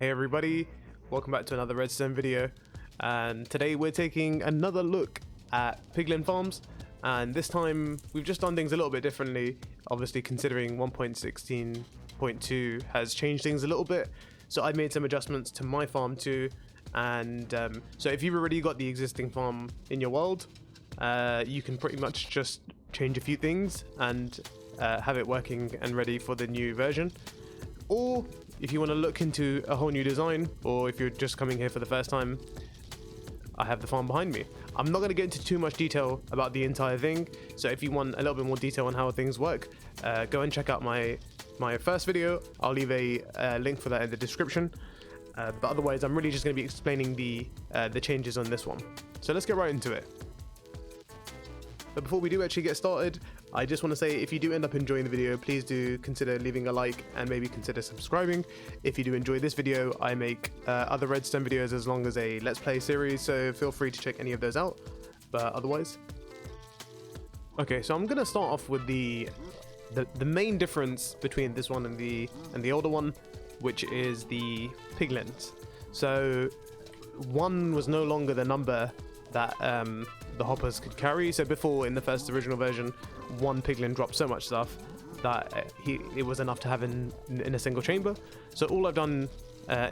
Hey everybody, welcome back to another redstone video, and today we're taking another look at Piglin farms, and this time we've just done things a little bit differently, obviously considering 1.16.2 has changed things a little bit. So I made some adjustments to my farm too, and so if you've already got the existing farm in your world, you can pretty much just change a few things and have it working and ready for the new version. Or if you want to look into a whole new design, or if you're just coming here for the first time, I have the farm behind me. I'm not going to get into too much detail about the entire thing, so if you want a little bit more detail on how things work, go and check out my first video. I'll leave a link for that in the description. But otherwise, I'm really just going to be explaining the changes on this one. So let's get right into it. But before we do actually get started, I just want to say, if you do end up enjoying the video, please do consider leaving a like and maybe consider subscribing. If you do enjoy this video, I make other redstone videos as long as a let's play series, so feel free to check any of those out. But otherwise, okay, so I'm gonna start off with the main difference between this one and the older one, which is the piglins. So one was no longer the number that the hoppers could carry. So before, in the first original version, one piglin dropped so much stuff that it was enough to have in a single chamber. So all I've done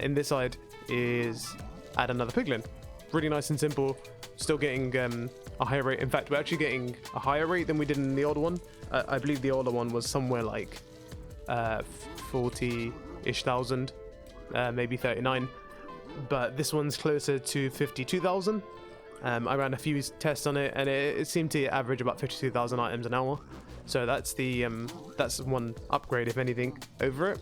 in this side is add another piglin. Really nice and simple. Still getting a higher rate. In fact, we're actually getting a higher rate than we did in the older one. I believe the older one was somewhere like 40-ish thousand, maybe 39, but this one's closer to 52,000. I ran a few tests on it, and it seemed to average about 52,000 items an hour. So that's that's one upgrade, if anything, over it.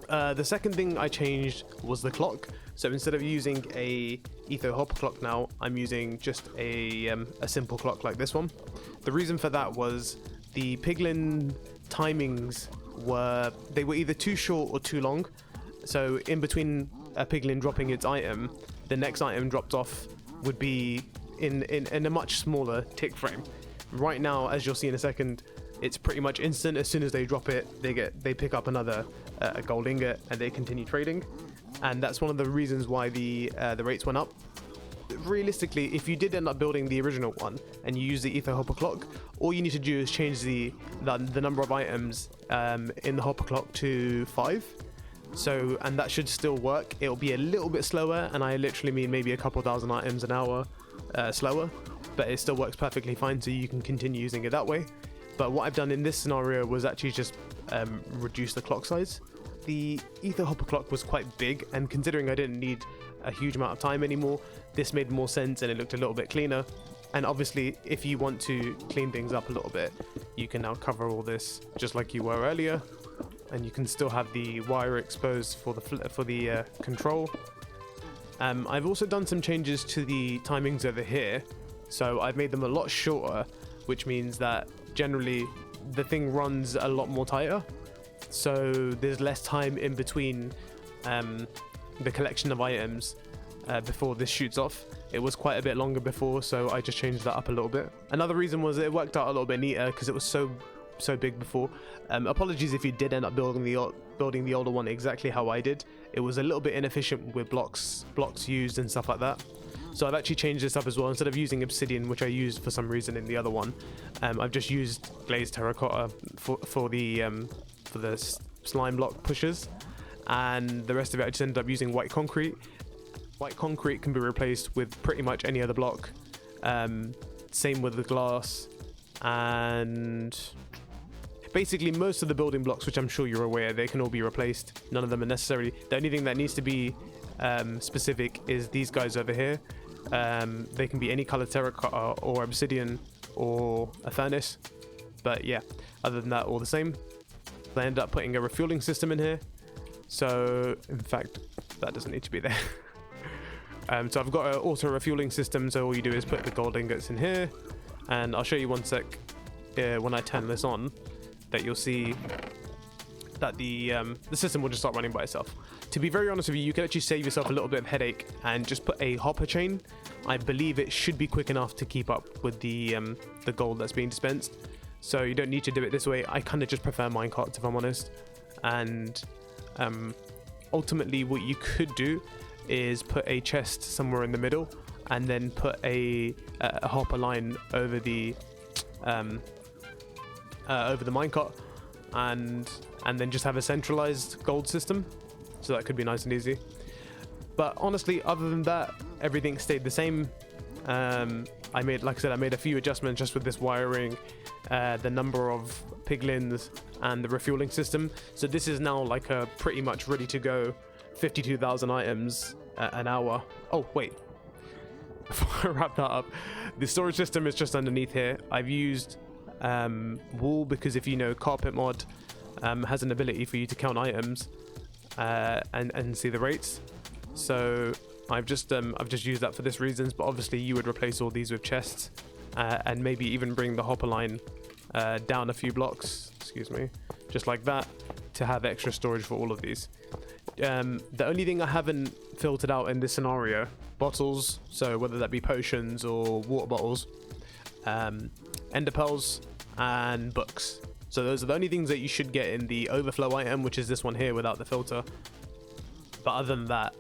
The second thing I changed was the clock. So instead of using a ether hopper clock now, I'm using just a simple clock like this one. The reason for that was the piglin timings were either too short or too long. So in between a piglin dropping its item, the next item dropped off would be in a much smaller tick frame. Right now, as you'll see in a second, it's pretty much instant. As soon as they drop it, they pick up another gold ingot and they continue trading, and that's one of the reasons why the rates went up. Realistically, if you did end up building the original one and you use the ether hopper clock, all you need to do is change the number of items in the hopper clock to 5. So, and that should still work. It'll be a little bit slower, and I literally mean maybe a couple thousand items an hour slower, but it still works perfectly fine, so you can continue using it that way. But what I've done in this scenario was actually just reduce the clock size. The ether hopper clock was quite big, and considering I didn't need a huge amount of time anymore, this made more sense and it looked a little bit cleaner. And obviously, if you want to clean things up a little bit, you can now cover all this just like you were earlier, and you can still have the wire exposed for the control. I've also done some changes to the timings over here, so I've made them a lot shorter, which means that generally the thing runs a lot more tighter, so there's less time in between the collection of items before this shoots off. It was quite a bit longer before, so I just changed that up a little bit. Another reason was it worked out a little bit neater because it was so big before. Apologies if you did end up building the older one exactly how I did. It was a little bit inefficient with blocks used and stuff like that. So I've actually changed this up as well. Instead of using obsidian, which I used for some reason in the other one, I've just used glazed terracotta for the slime block pushers, and the rest of it I just ended up using white concrete. White concrete can be replaced with pretty much any other block. Same with the glass, and basically most of the building blocks, which I'm sure you're aware, they can all be replaced. None of them are necessary. The only thing that needs to be specific is these guys over here. They can be any color terracotta or obsidian or a furnace, but yeah, other than that, all the same. I ended up putting a refueling system in here, so in fact that doesn't need to be there. So I've got an auto refueling system, so all you do is put the gold ingots in here, and I'll show you one sec when I turn this on, that you'll see that the system will just start running by itself. To be very honest with you, you can actually save yourself a little bit of headache and just put a hopper chain. I believe it should be quick enough to keep up with the gold that's being dispensed, so you don't need to do it this way. I kind of just prefer minecarts, if I'm honest, and ultimately what you could do is put a chest somewhere in the middle and then put a hopper line over the minecart, and then just have a centralized gold system. So that could be nice and easy. But honestly, other than that, everything stayed the same. I made a few adjustments just with this wiring, the number of piglins, and the refueling system. So this is now like a pretty much ready to go 52,000 items an hour. Oh wait, before I wrap that up, the storage system is just underneath here. I've used wool because, if you know, carpet mod has an ability for you to count items and see the rates. So I've just used that for this reasons. But obviously you would replace all these with chests and maybe even bring the hopper line down a few blocks, excuse me, just like that, to have extra storage for all of these. The only thing I haven't filtered out in this scenario, bottles, so whether that be potions or water bottles, ender pearls, and books. So those are the only things that you should get in the overflow item, which is this one here without the filter. But other than that,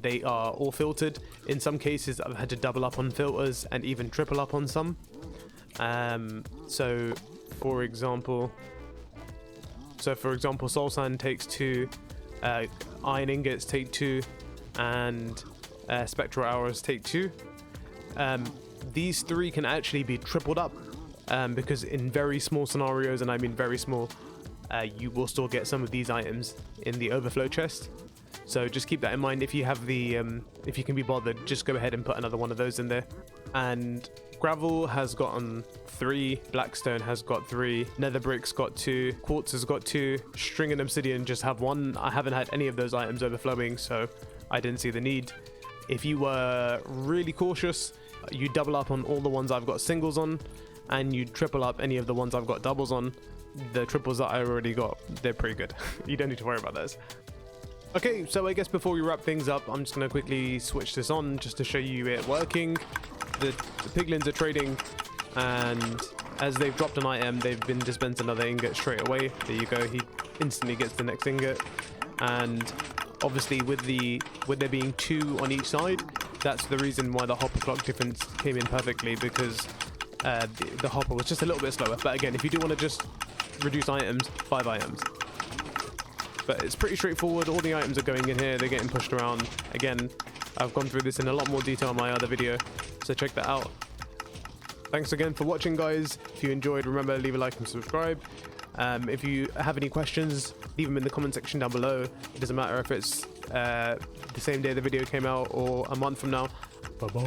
they are all filtered. In some cases I've had to double up on filters and even triple up on some. So for example soul sand takes 2, iron ingots take 2, and spectral hours take 2. These 3 can actually be tripled up, because in very small scenarios, and I mean very small, you will still get some of these items in the overflow chest. So just keep that in mind. If you have the if you can be bothered, just go ahead and put another one of those in there. And gravel has gotten 3, blackstone has got 3, nether bricks got 2, quartz has got 2, string and obsidian just have 1. I haven't had any of those items overflowing, so I didn't see the need. If you were really cautious, you double up on all the ones I've got singles on, and you triple up any of the ones I've got doubles on. The triples that I already got, they're pretty good. You don't need to worry about those. Okay, so I guess before we wrap things up, I'm just going to quickly switch this on just to show you it working. The piglins are trading, and as they've dropped an item, they've been dispensed another ingot straight away. There you go, he instantly gets the next ingot. And obviously with there being 2 on each side, that's the reason why the hopper clock difference came in perfectly, because the hopper was just a little bit slower. But again, if you do want to just reduce items, 5 items. But it's pretty straightforward. All the items are going in here, they're getting pushed around. Again, I've gone through this in a lot more detail in my other video, so check that out. Thanks again for watching, guys. If you enjoyed, remember, leave a like and subscribe. If you have any questions, leave them in the comment section down below. It doesn't matter if it's the same day the video came out or a month from now. Bye bye.